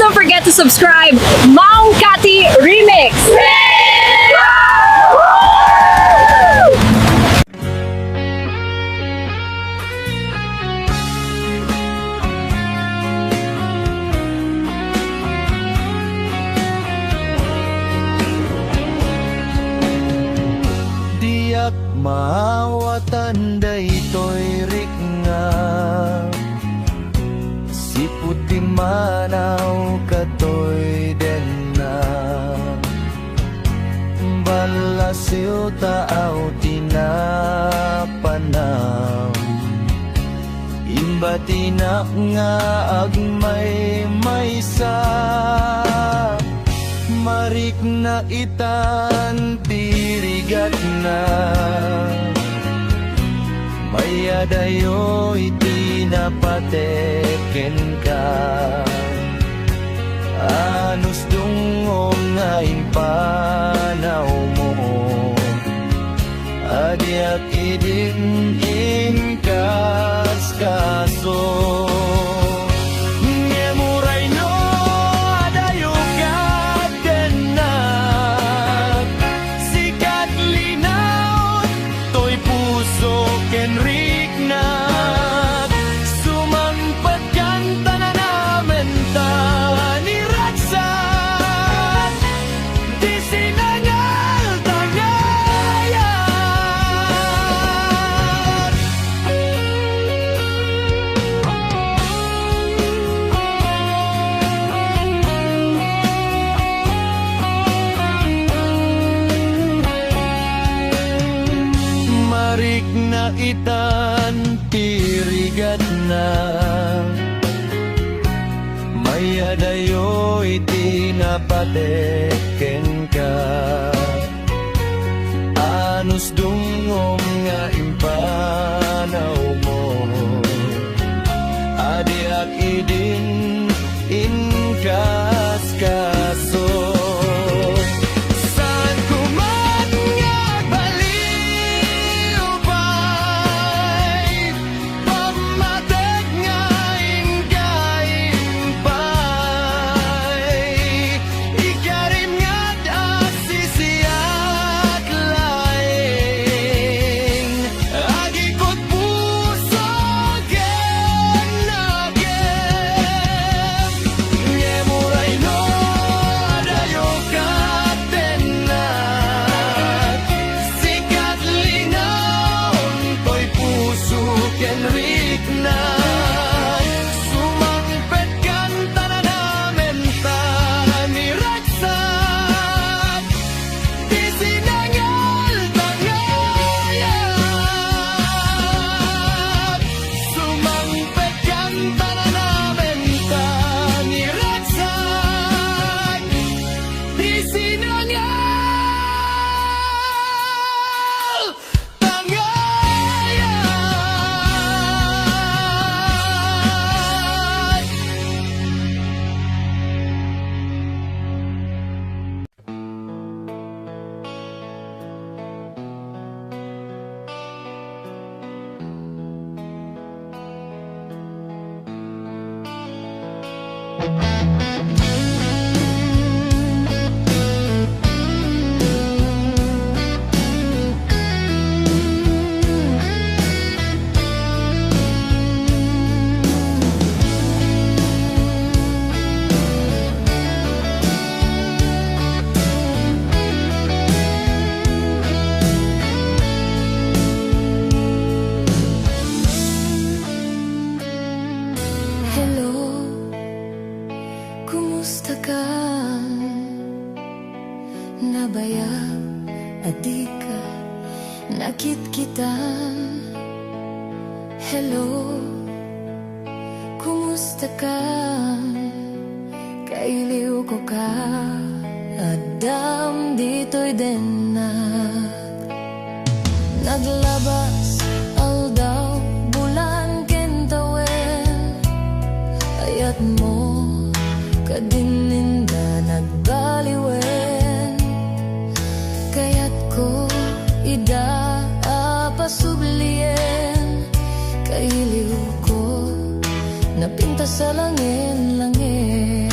don't forget to subscribe. Maong Kati Remix! Diyak maawatan daytoy riknga, si puti manaw katoy denna, balasiw taaw tinapanam, imbatinak nga agmay maysa, marik na itan tirigat na, mayadayo iti napateken ka, anus dungom nga impanaw mo, adiak idin inkas kaso. Marik na itan tirigat na, mayadayo iti napateken ka, anus dungom nga impanaw mo, adiak idin inkas kaso. Kumusta ka? Nabaya, adi ka, nakit kita. Hello, kumusta ka? Kailiw ko ka, adam dito'y din na. Naglabas, aldaw, bulan kentawen, ayat mo kadininda nagbaliwen, kayat ko ida pasublien, kailiw ko napinta sa langin-langin.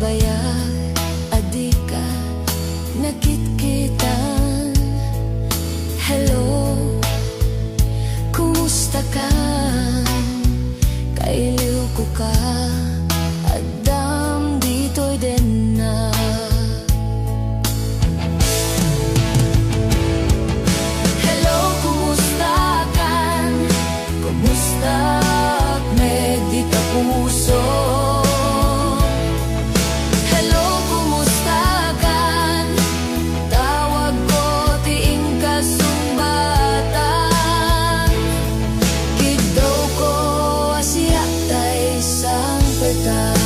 bayag adika nakitkitan. Hello, kumusta ka? Kailiw ko ka, Adam dito'y din na. Hello, kumusta kan? Kumusta medita puso? Hello, kumusta kan? Tawag ko tiing kasumbatan. Kidaw ko asya tay sang petan.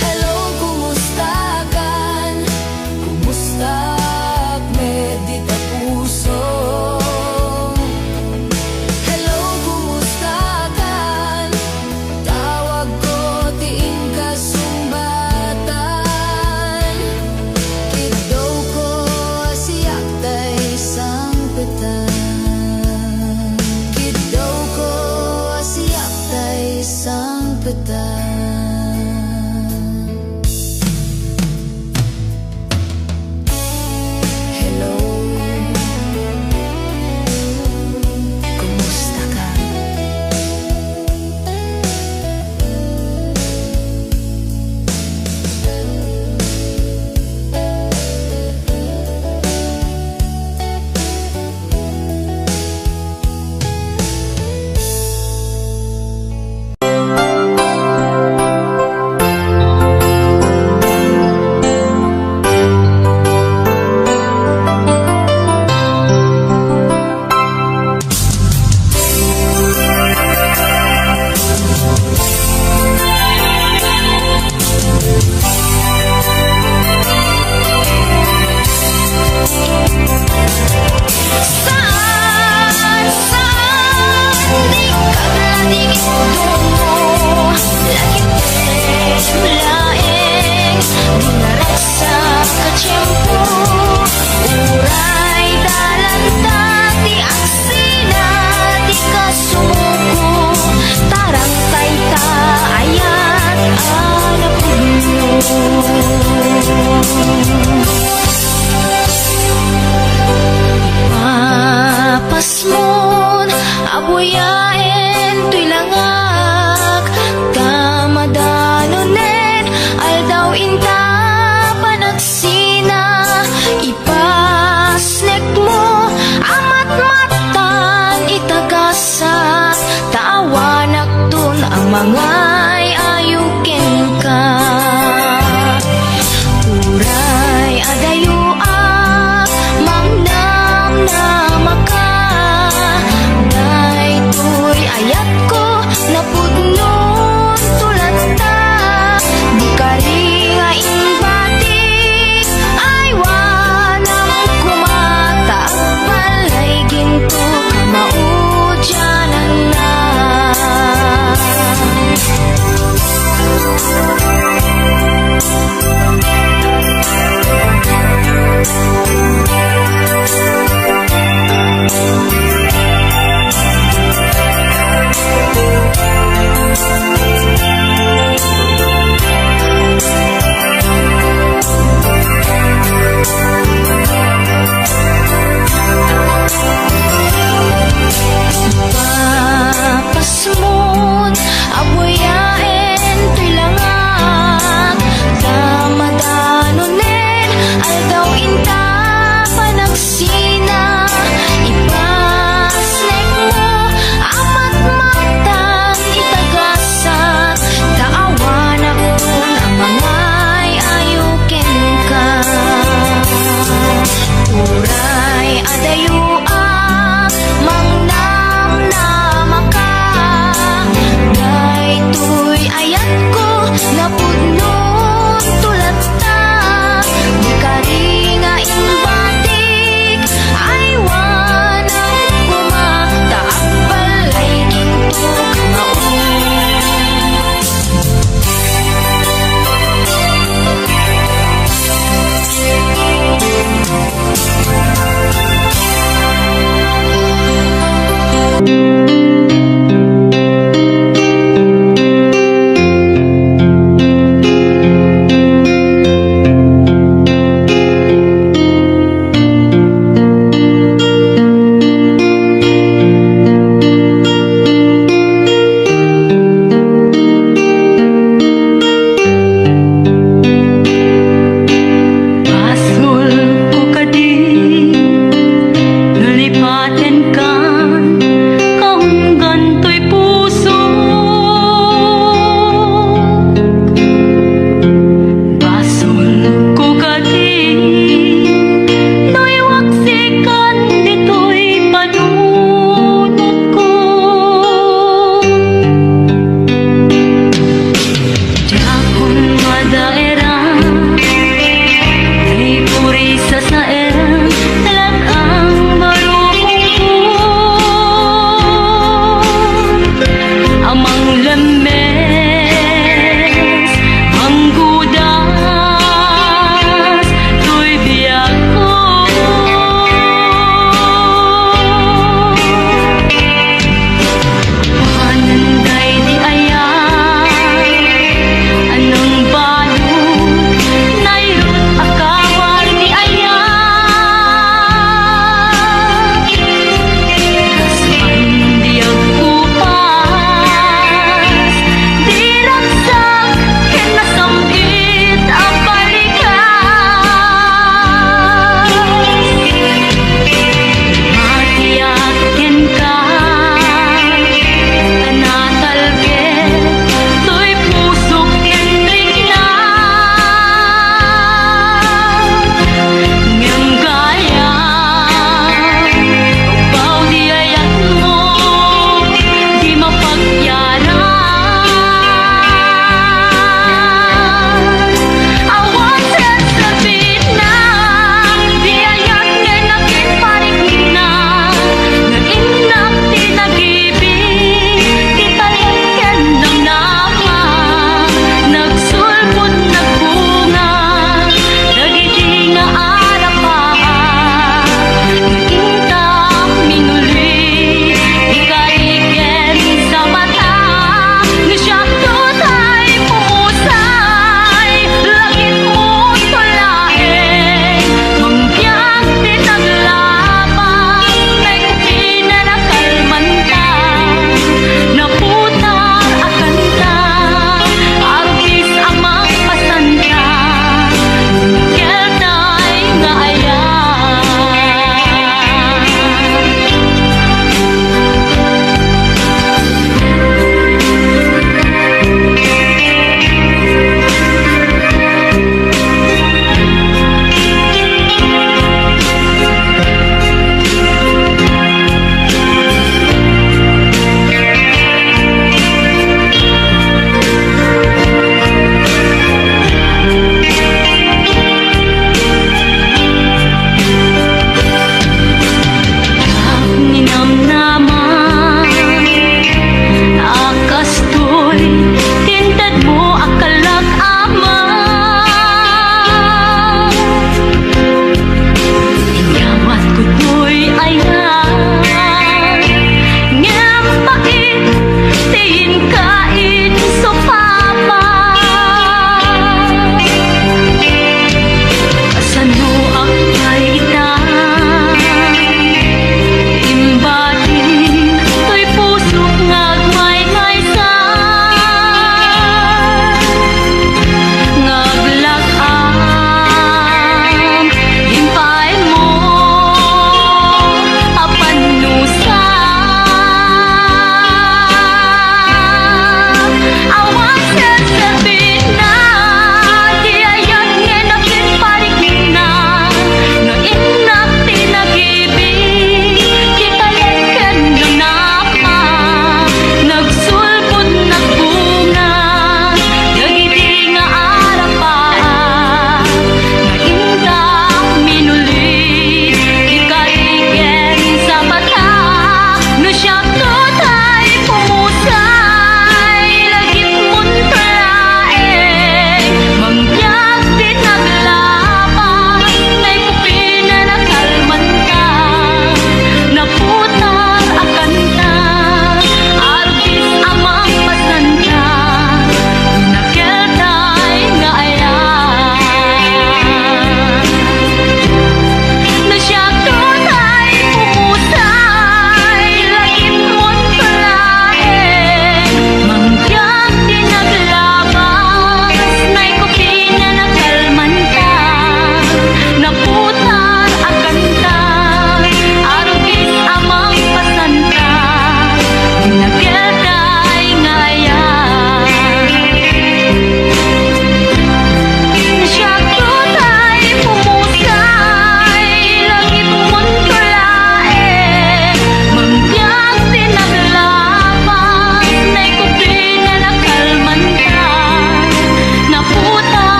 Hello, kumusta kan? Kumusta medita puso? Hello, kumusta kan? Tawag ko tiing kasumbatan. Kidaw ko asya tay sang petan. Kidaw ko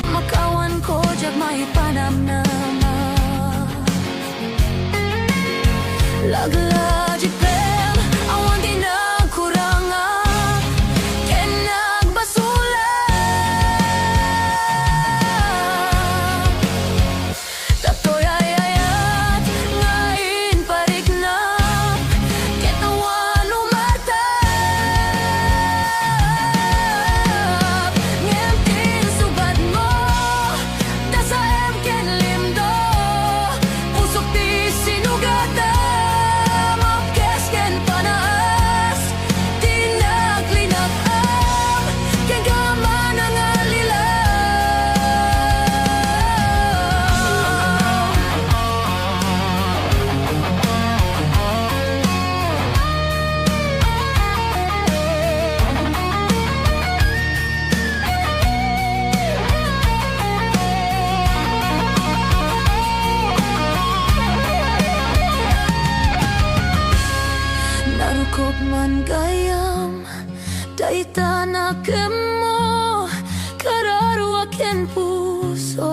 Makawan ko jag may panamnama Laglaji pem awan di nagkurangan Ken nagbasulan Tatoy ayayat ngain parik na Ketawan umatap Ngemtin subat mo Dasam ken limdo Pusok di sinugatam Apkes ken panaas Tinaglinakam Ken gaman ang Narukop man gayam Daita na kemo Kararu akin puso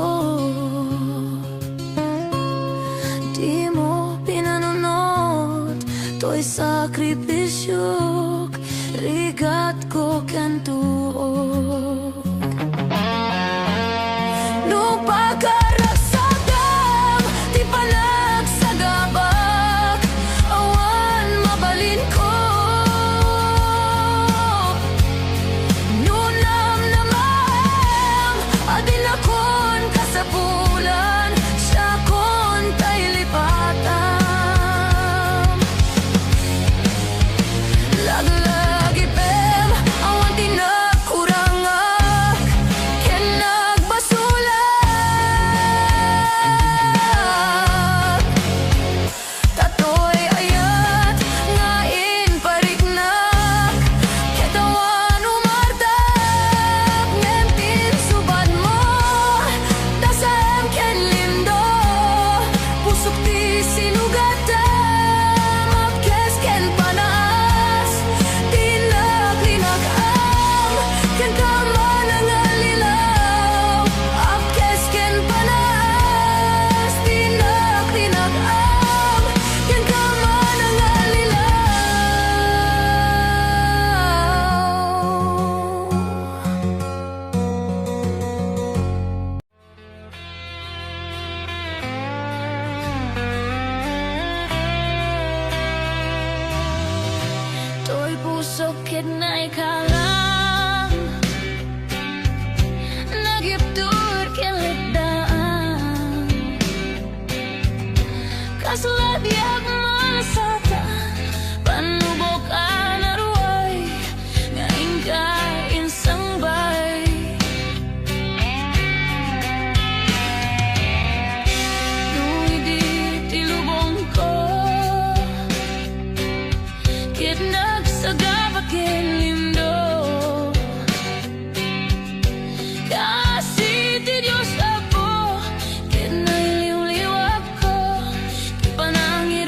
Di mo pinanunod To'y sakripisyok Rigat ko kan tuog Nung pagkaragsagam Di pa nagsagabak Awan mabalin ko Nunam na maham Adin akon kasapulan Siya kon tay lipatan Laglagi pem Awan di nagkurangan Ken nagbasulan Tatoy ayat ngain parik na Ketawan umartap Ngemtin subat mo Dasam ken limdo Pusok di sinugatam Apkes ken panaas Tinaglinakam Ken kaman ang alilaw Apkes ken panaas Tinaglinakam Ken kaman ang alilaw To'y pusok ket na'y kalang Nagyaptur ken ligdaan Kasulat yak malasatan Panubok anaruay Ngayon ka insangbay Nung hindi tilubong ko Kit nagsagabak ken lindo Kasi ti Diyos Apo Kit nailiw-liwag ko Kipanangin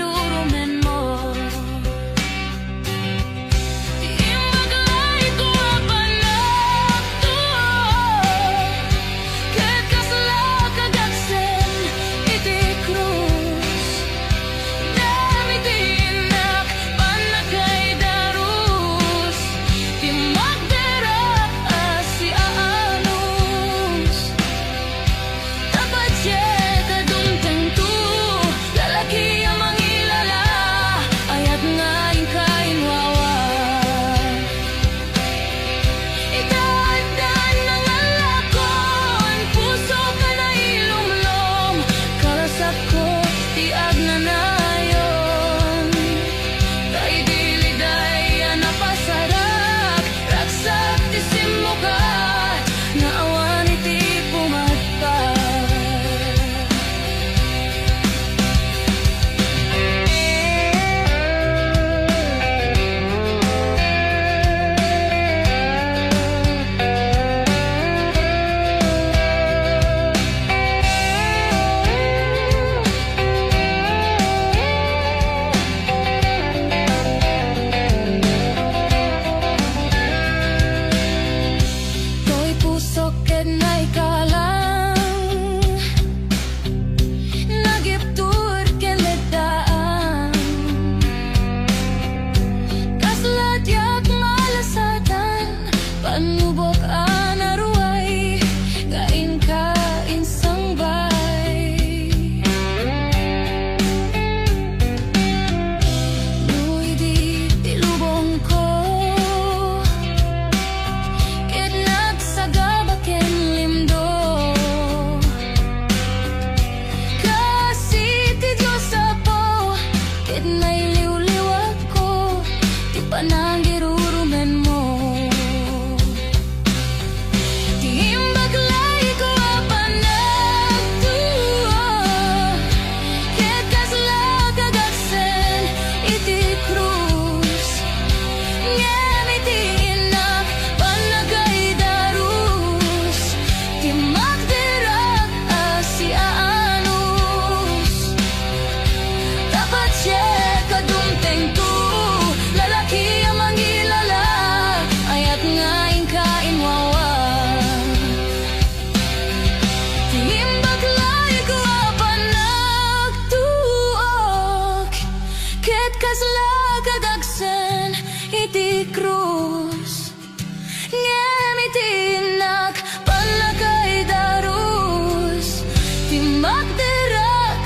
ti magdirak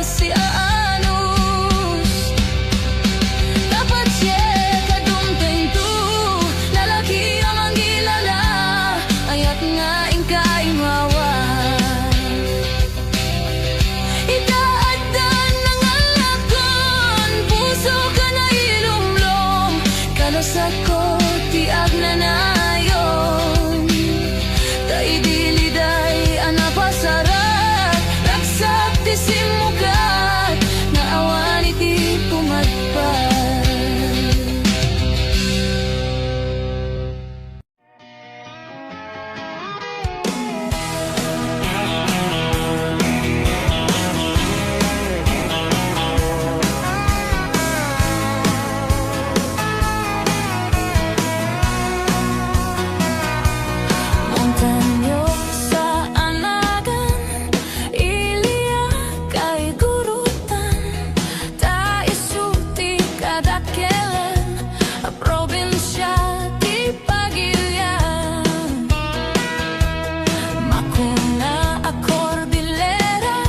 si aanos. Dapat siya kadumteng tu, lalaki ang manggilala, ayat nga ingkay mawa. Itaadan ng alakon, puso ka na ilumlom, kalasat ko tiag na nayon. Tay diliday anapasarat, ragsak ti simugat, naawan iti pumadpad. Montanyo sa anagan, Ilia kay gurutan, ta isuti kadakelan, a probinsya ti Pagilian. Makuna a Cordillera,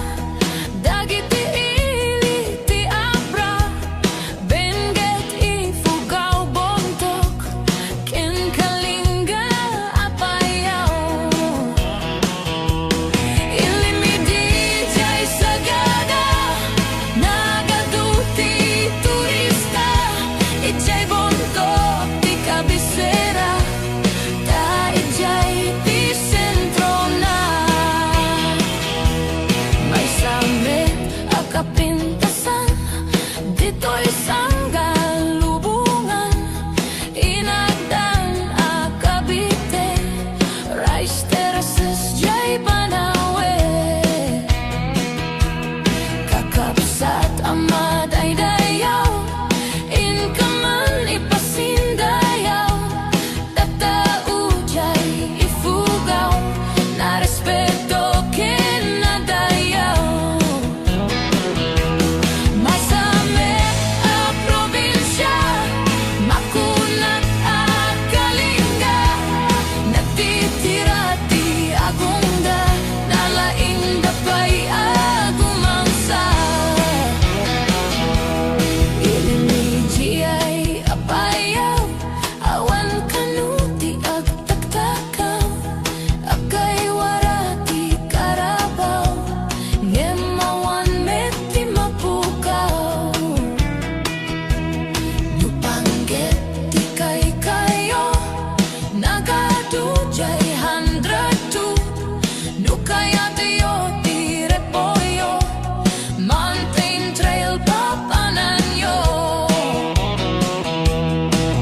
dagiti ili ti Abra, Benguet Ifugao Bontoc, ken Kalinga Apayao. Ilimidi jay sagada, nagaduti turista, ijay Bontoc ti kabisera, ta ijay ti sentro na. May samit a kapintasan, dito'y sanggalubungan, inagdan a Cavite, rice terraces jay Banawe. Kakabsat ang madaydayaw, inkaman ipasindayaw, tatao jay ifugaw, na respeto kinadayaw. Masame a probinsya, makunat a Kalinga, natitira ti Agungga, nalaing dapay agumangsa. Ilimiji ay apayaw, awan kanuti agtaktakaw, akay warati karabaw, ngemawan meti mapukaw. Nupanggit ti kay kayo, nagadujay 102, nukaya tayo ti Repolyo, Mountain Trail papananyo.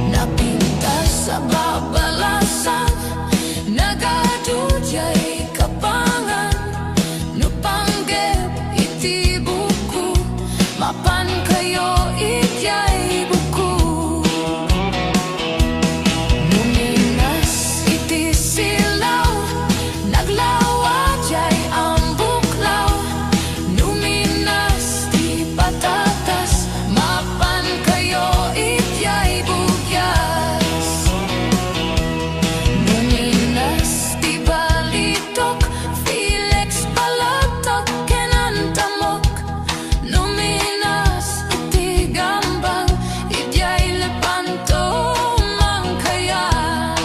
Napintas sa babalasan, nagadujay Kapangan, nupanggep iti buku, mapan kayo ijay buku. Numinas iti silaw, naglawa jay ang buklaw, numinas ti patatas, mapan kayo ijay bugyas. Numinas ti Balitok, Felix Palatok, Kenantamok, numinas iti Gambang, ijay Lepanto, Mangkayan.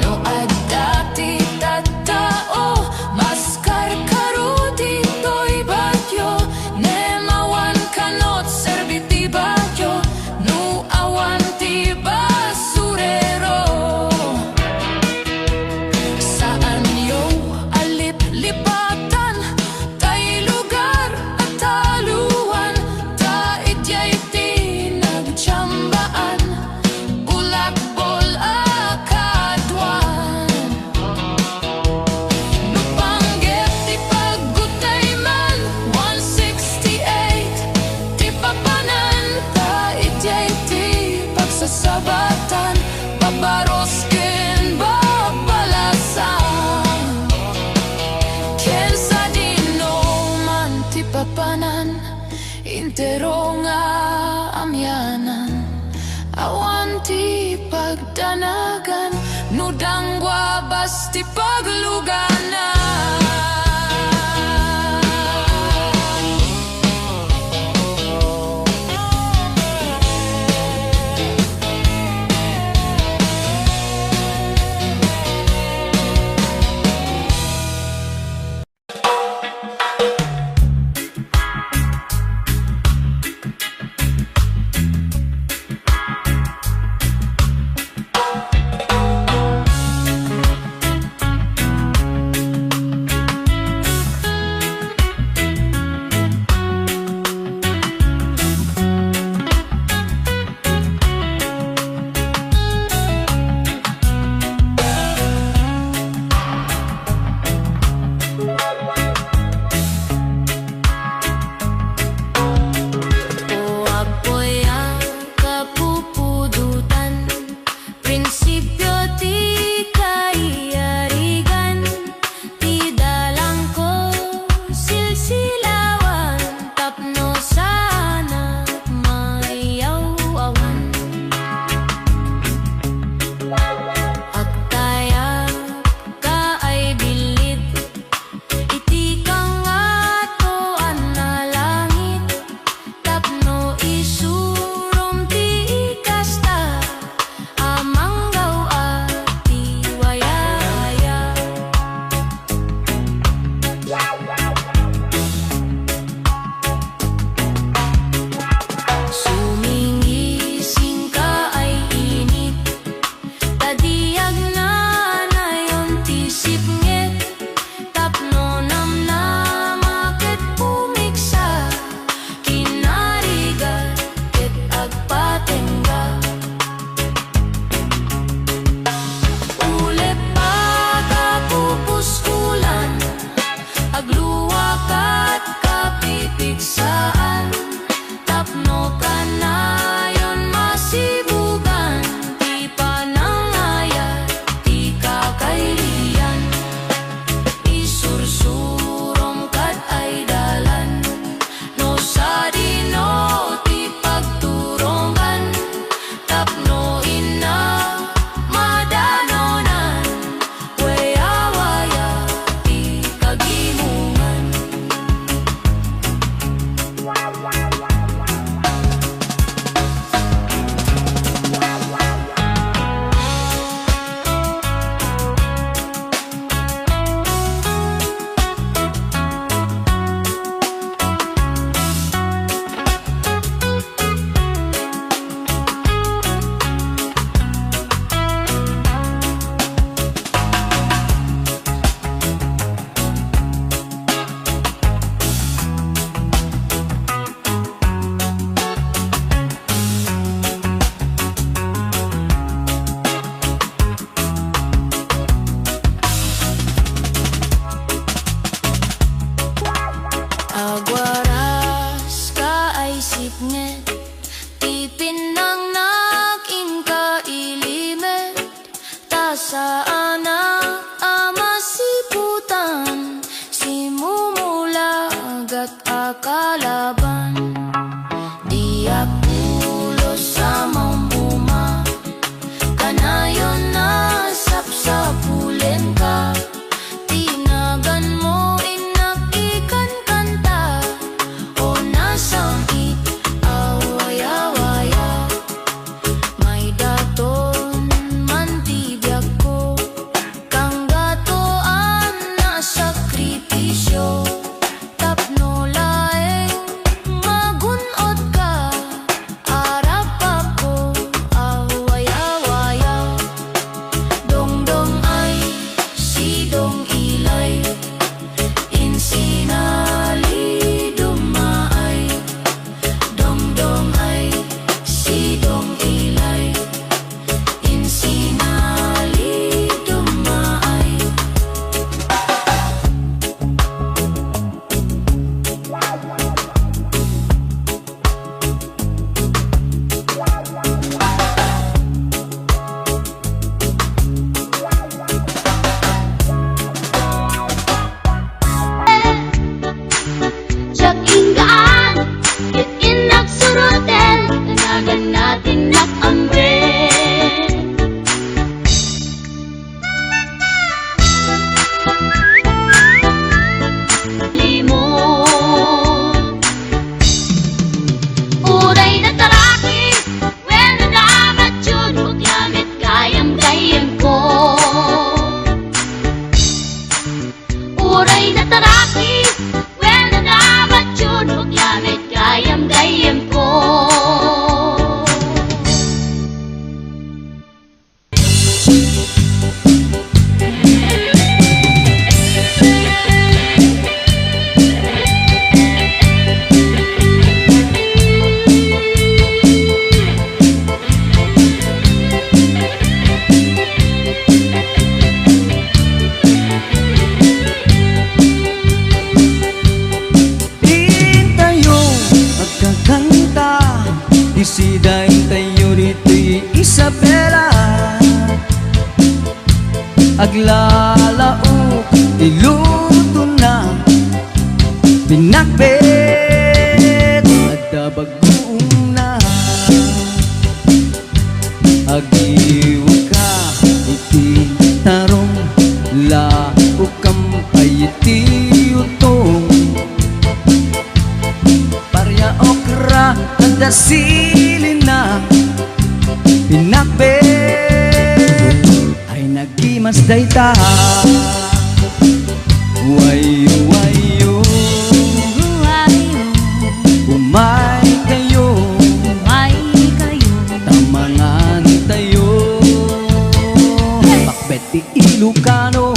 No adati tattao, maskar karuti to'y bagyo, nemawan kanot serbiti bagyo, no awan ti basurero. Saan yung alip-lipatan, tay lugar at taluhan, ta ijay ti nagtiyambaan, bulakbol akadwan. Nupanggep ti Pagutayman, 168, ti Papanan, ta ijay ti pagsasabatan, Babarosken Babalasan, ken sa Dino man ti Papanan, intero nga amyanan, awan ti pagdanagan, nudang wabas ti pagluganan. Agwaras ka ay sipnget, tipin ng nag-ingkailimet, ta sa anak ama siputan, simumulag at akalaban. Di akulos sa mambuma, kanayon na sapsapulen ka. Tinagan mo inapikan kanta, o nasang awaya-waya. May daton man tibyak ko, kang gatoan na sakripisyo. Tapno laeng magunod ka, arap ako awaya-waya. Dongdong ay sidong ilay, insinali dumaay. Dongdong ay sidong ilay, insinali dumaay. Siyak inggaan, yun inagsurutel, tanagan natin nakambre. Limon, uray na taraki, when nadamat yun, huwag lamit gayam-gayam ko. Uray na taraki, when nadamat yun, huwag lamit gayam-gayam ko. Tayo magkakanta, isiday tayo rito'y Isabela. Aglalaok, iluto na, pinakbet, nagdabagoong na. Agiwa ka, iti tarong, laukam ay iti utong. Parya okra, tanda silin na, pinakbet, ay nagimas dayta. Wayo-wayo, umay kayo, tamangan tayo, pakbet ti Ilocano.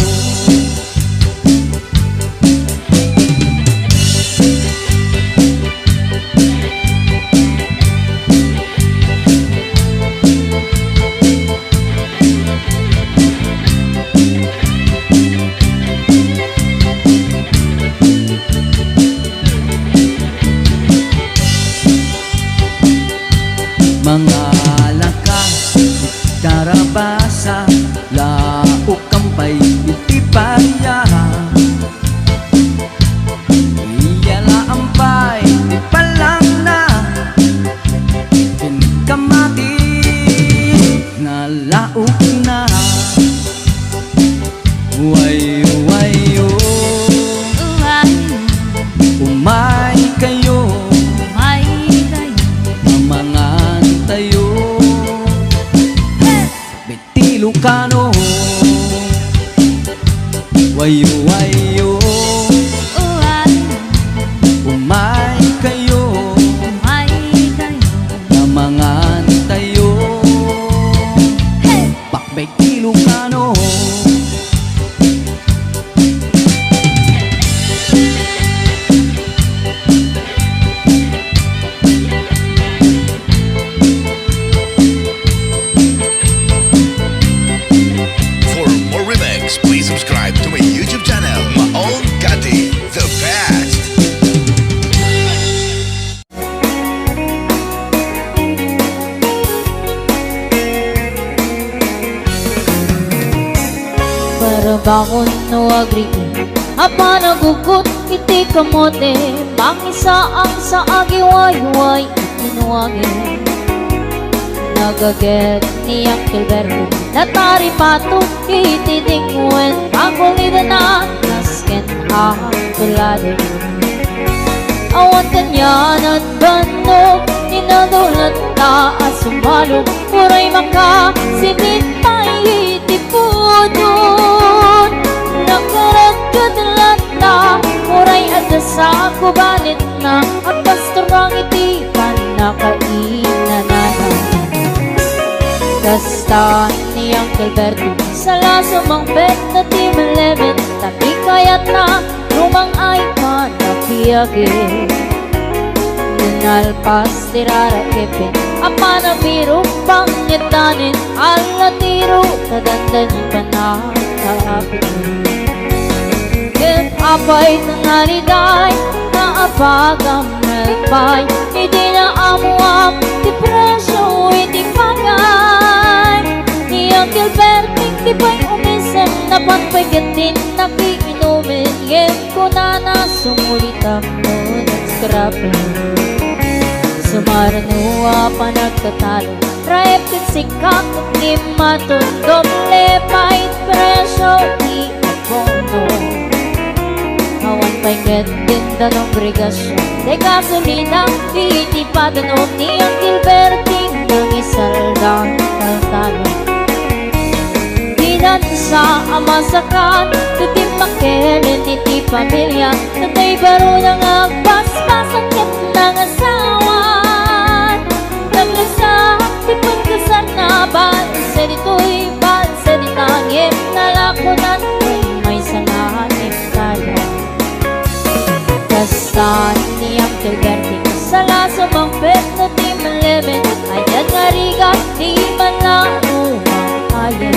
Tarbahon no agriki apa nagugut iti kamote mangisaang sa agiway-way itinuwagi nagaget ni Uncle Berto natari pato iti dingwen pagulida na nasken tulado awan kanyan at bandok inadulat na asumalo uray maka sinitay iti pudon nakarat kadalat na uray adya sa kubalit na at pastorang iti panakainanana kasta ni Uncle Berto sa lasomang bet na Team 11 tapi kayat na lumang ay panakiyagi nalpas tirara kepin apa na biro pangitanin ala tiro tadandan panakapit If apay tanaliday na apagam melpay hindi na amuam di presyo hindi pagay ni Uncle Berting di pa'y umisem na panpagatin nakiinumin yen ko na nasumulitam mo nagskrapin Sumaranua pa nagtatalo Raip kitsikak ni matun Doble pahit presyo di abono Hawan pa'y ketin danong brigasyon De gasolina iti padanog ni Uncle Berting Nang isaldang taltalo Dinan sa amasakan Tutim makelin iti pamilya Tatay baro nang agpas-pasan ket ng asawa Naglasak, di pagkasar na balse dito'y balse di tangip Nalakunan may sanganip kaya Kastan ni Uncle Berting sa lasomang bet na Team 11 Ayan nga riga, di man lang umang kaye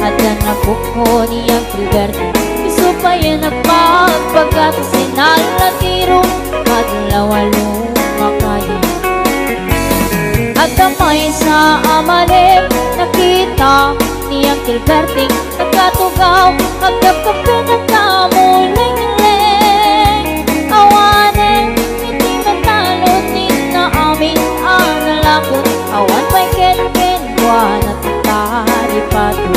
At yan na buko ni Uncle Berting Iso pa yan nagpagpagkatasin Alatiro, kadlawalo makaye At kamay sa amalip nakita ni Uncle Berting Nagkatugaw, magkapkapin at kamuling-ling Awanin, hindi matalon din na amin ang nalakot Awan pa'y kenken, buwan at taripato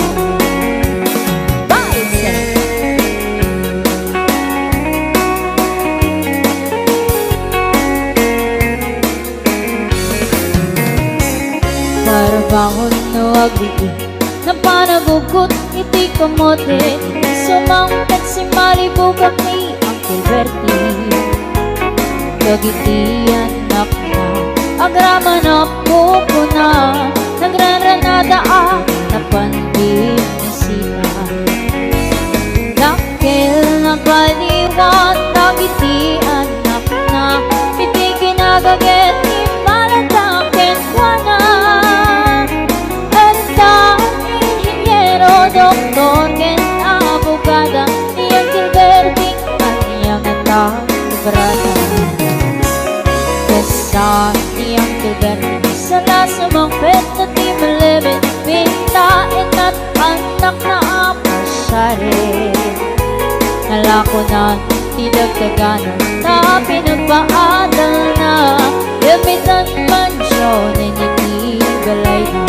Tarbahon no agriki na panagugot iti kamote Sumangkat si Malibugak ni Uncle Berting Kagitian nak na agrama na pupo na Nagranranada na pandibisita Dakil na kaliwat Kagitian nak na iti ginagaget ni malatakin kwa na Doktor ken abogada ni Uncle Berting at niyang natabrada Kesa ni Uncle Berting sa lasomang bet na Team 11 Pintain at anak na apasyari Nalakonan, tidagdaganan na pinagpaadal na Gamitan mansyon ay nitigalay na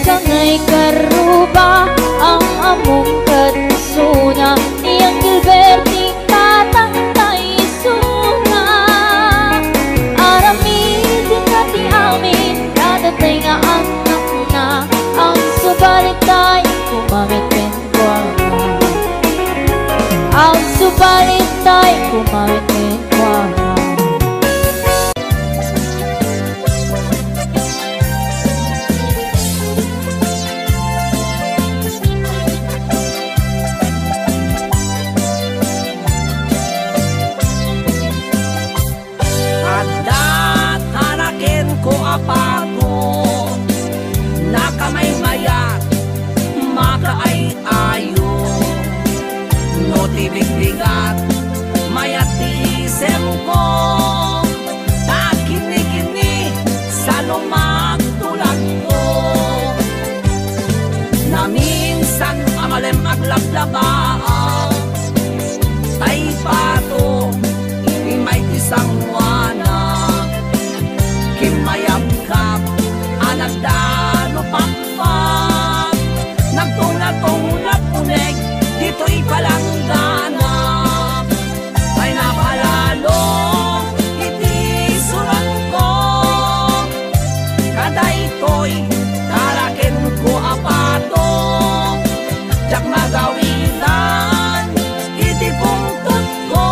Kangay karuba ang among katsuna ni Uncle Berting tatangtay suna Aramidin natin amin dadatay nga anak na ang subalit tayo kumamit pinkwama Ang subalit tayo kumamit pinkwama apato nakamay mayat makaay ayo no tibig-bigat mayat isem ko takini-kini sa lumagtulag ko namin aglabaang tay pato imay tisang wana kimayam kap anagdano pakpak nagtong na punek dito'y palanggana ay napalalo iti surat ko kaday ko'y tarakin ko apato jak magawitan iti pungtot ko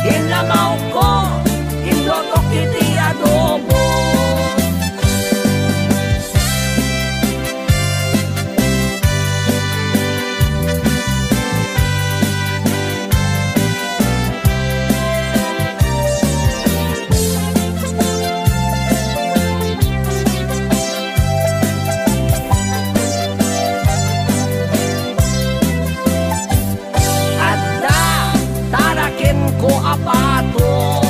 inlamaw ko inlotok iti adobo adda tarakin ko apato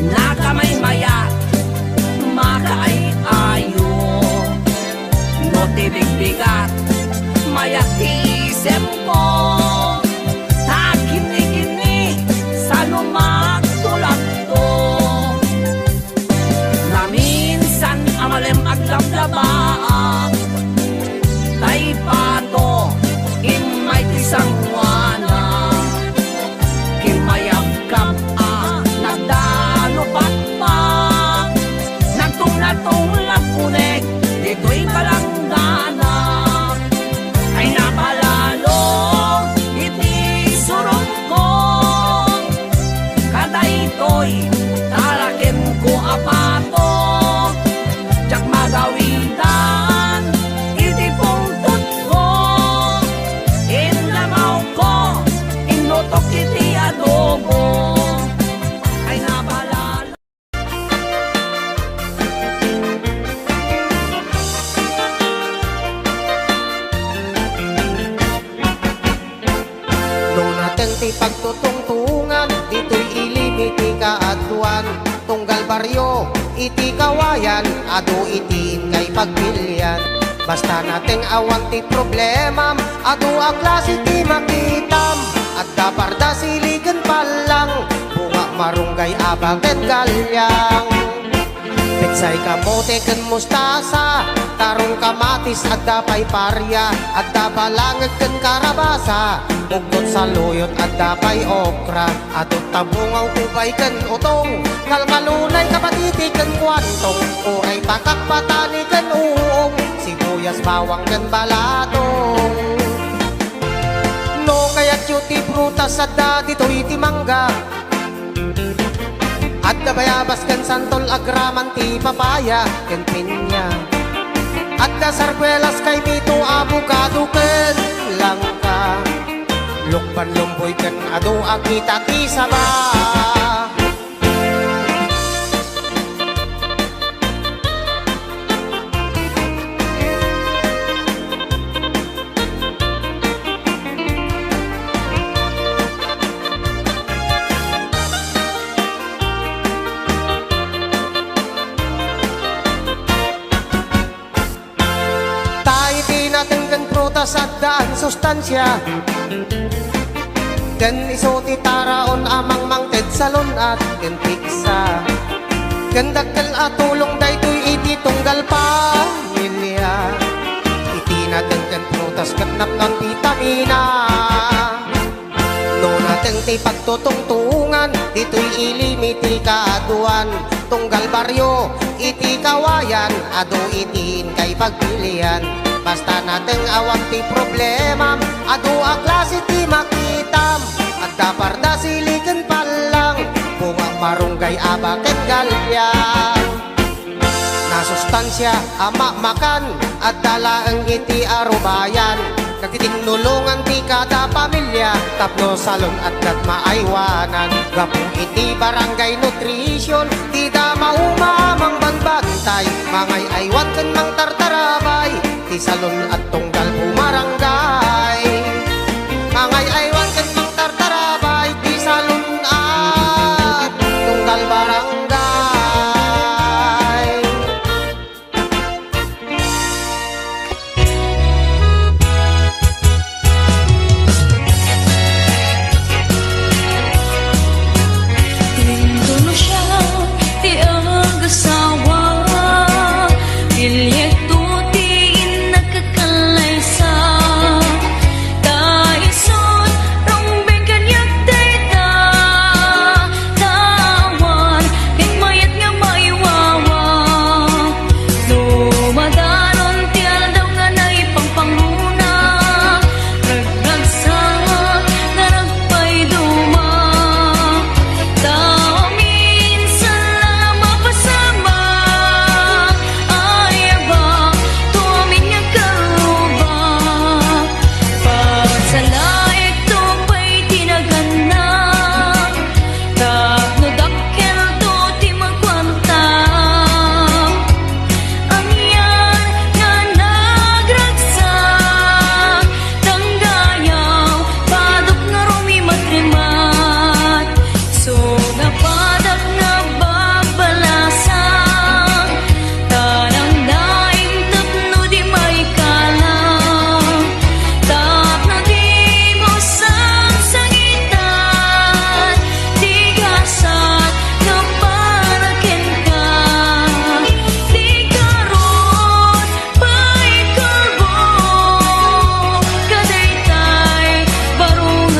nakamay mayat makaay ayo no tibig-bigat mayat isem ko takini-kini sa lumak tulad ko na minsan amalem aglablabaan tay pato imay tisang wana kimayam kap nagdano patpak nagtung lapunek dito'y palanggana ay napalalo iti surong ko kaday to'y tarakin ko apato jak magawitan iti pungtot ko inlamaw ko inutok iti adobo ay napalalo Nung natin ti pagtutungtungan, ito'y ilimiti kaadwan. Tunggal baryo, iti kawayan, ado itiin kay pagpilyan. Basta nating awan ti problema, ado a klase ti makitam. At kaparda siligan palang, bunga marunggay abaget galyang. Pitsay kamote ken mustasa, tarong kamatis at dapay parya, at dabalangag ken karabasa, bugtot sa luyot at dapay okra, atot tabungaw ubay ken utong, ngalngalunay kapatiti ken kwantong, uray pakakpatani ken uong, sibuyas bawang ken balatong. No kayat yuti prutas at da dito'y ti mangga, at dabayabas ken santol agraman ti papaya ken pinya, at da sarkwelas kay mito abukado ken langka, lukban lumboy ken ado akita ti saba. Prutas at daan sustansya ken iso ti taraon amang mangted salon at ken piksa ken dakkel at tulong daytoy iti tunggal pamilya iti naten ken prutas ken napnon vitamina no naten ti pagtutungtungan dito'y ilimiti kaaduan tunggal baryo iti kawayan ado itiin kay pagpilian. Basta nating awag ti problema, ado a klase ti makitam, at daparda siligan palang, bunga marunggay abaket galyang. Nasustansya ama makan, at dalaang iti arubayan, nagtitinulungan ti kada pamilya, tapno salon at nagmaaywanan, gapong iti barangay nutrition, di da maumamang banbantay, mangay aywan ken mang tartarabay, ti salon at tunggal pumarangay mangay aywan ken mang tartarabay ti salon at tunggal barangay.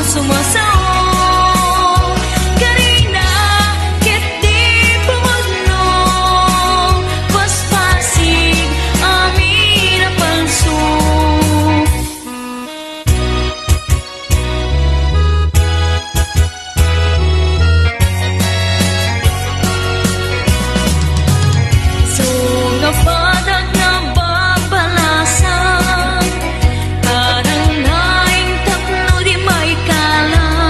sumasao. Karina, ket di pumagno, paspasig amin na palso. So napadag na babalasan, parang naing tapno di may kalan.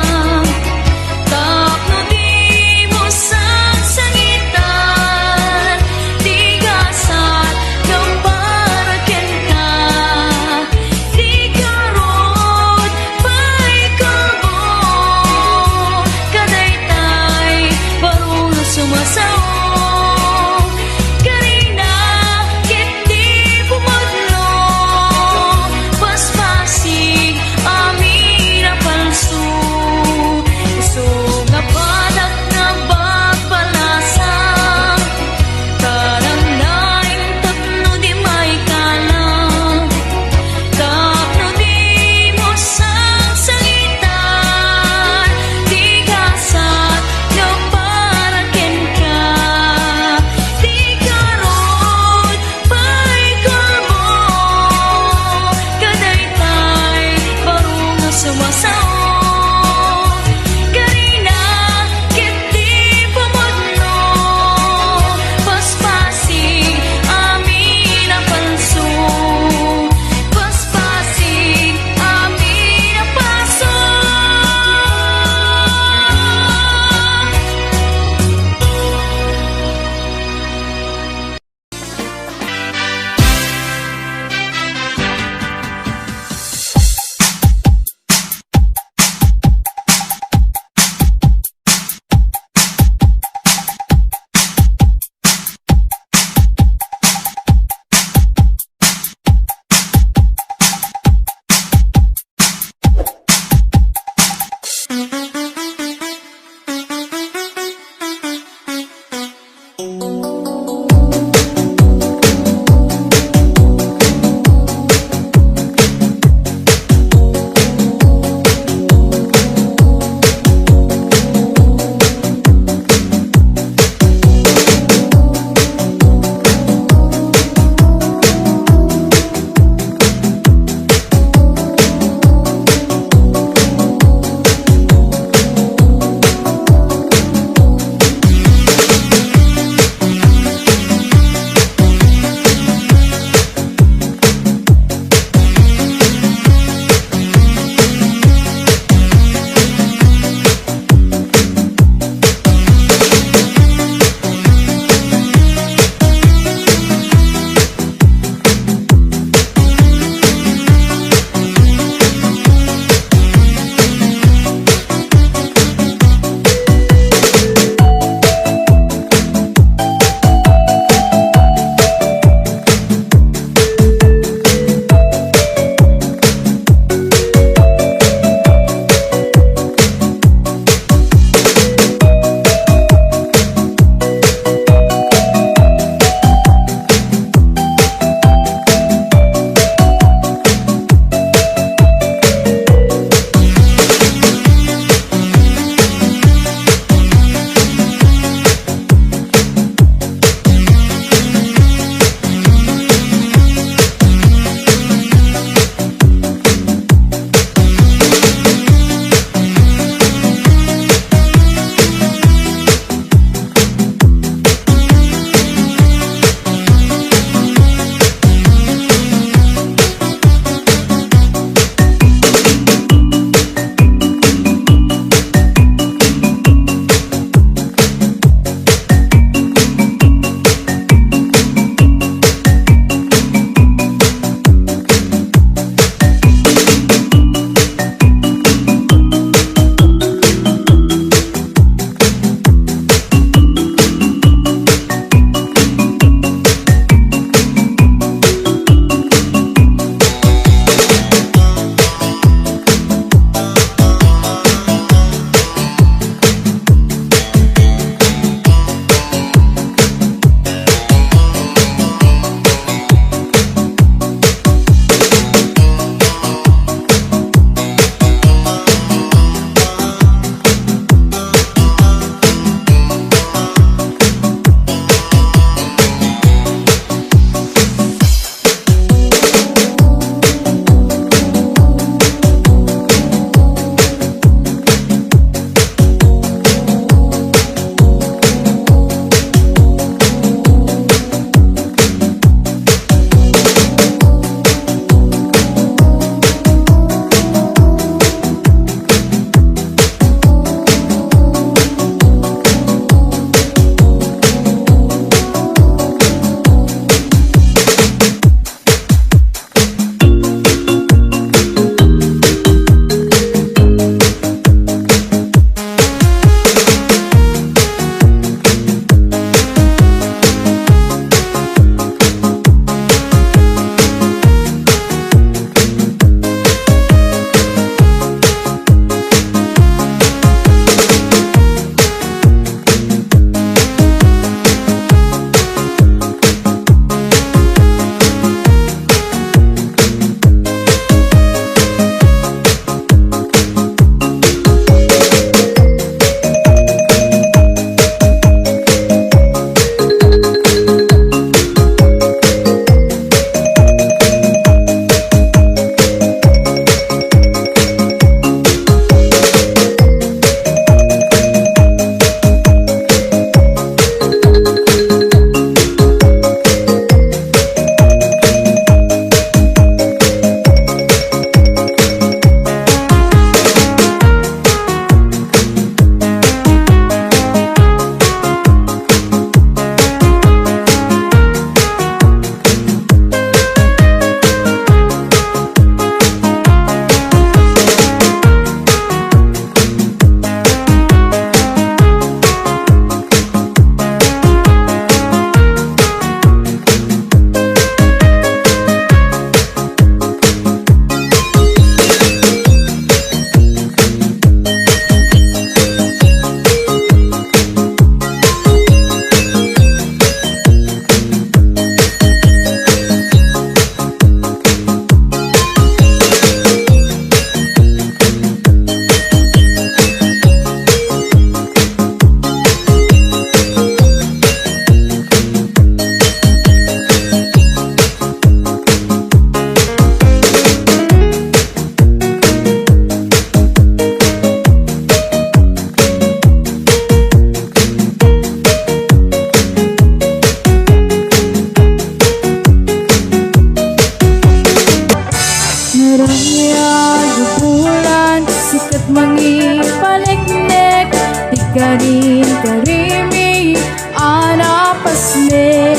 mangi paliknek Tikarin karimi anapasnek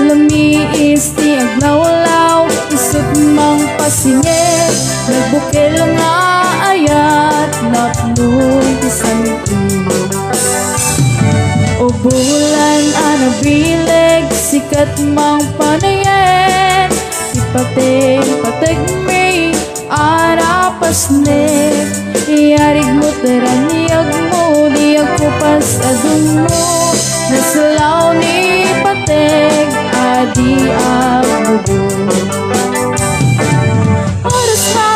Lumiis ti aglawlaw isut mang pasingit Nagbukil nga ayat natlong tisanti O bulan anabileg sikat mang panayen Ipating-patig may arapasnek Iyarig mo teraniyag mo di ako pas adun mo Nasalaw ni pateg adi agubog Oras na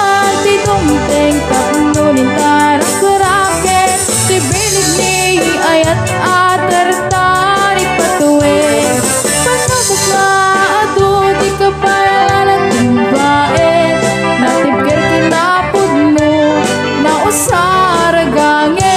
di dumteng tapnunin tarang karaket Di bilig ni ayat atartari patuwid Panabok na ado di kapalan ng baet Natibker kinapod mo na usaragangin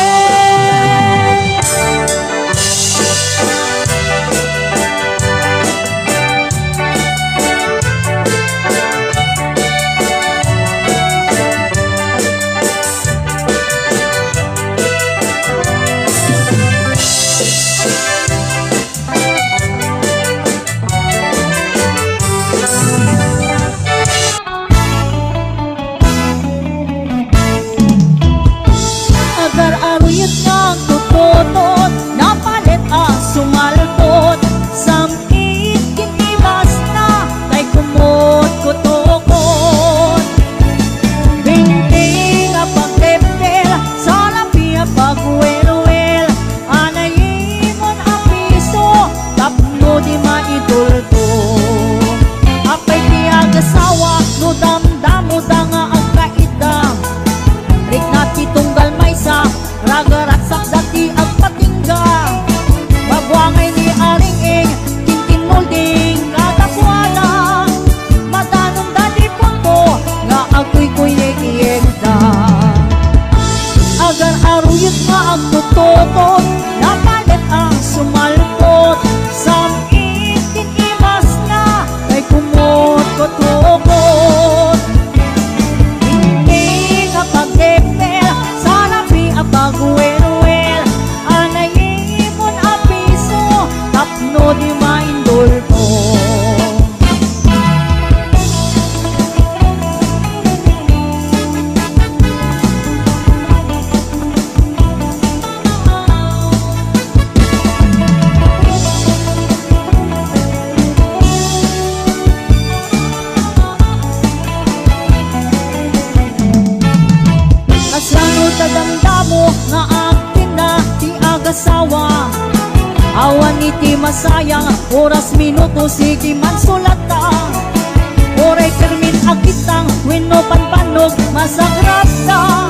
Agar-aruyot ng tututot Napalit ang sumaltot Samkit kinibas na Kay kumot kutukot Binting apang teptel Sa lapi apag wel-wel Anayimon ang piso Tapno di maidulto Apay di agasawa No damdamo da nga ang kaidam Rik na titunggal may sa Ragaratsak dati ang patingga Bagwangay ni aring-ing Tintin molding katakwala Matanong dati punto Nga ako'y kuyeg-iyeg da Agar aruyot nga ang tututot Napalit ang sumalpot Samit tinimas na Kay kumot kutukot Hindi nga pagdepel Sa labi apag wel-wel Anayimon ang piso Tapno di maindulto Kasano tadamdamo nga akin na ti agasawa Awan iti masayang oras minuto sige man sulata Oray kermin agitang wino panpanog masagrata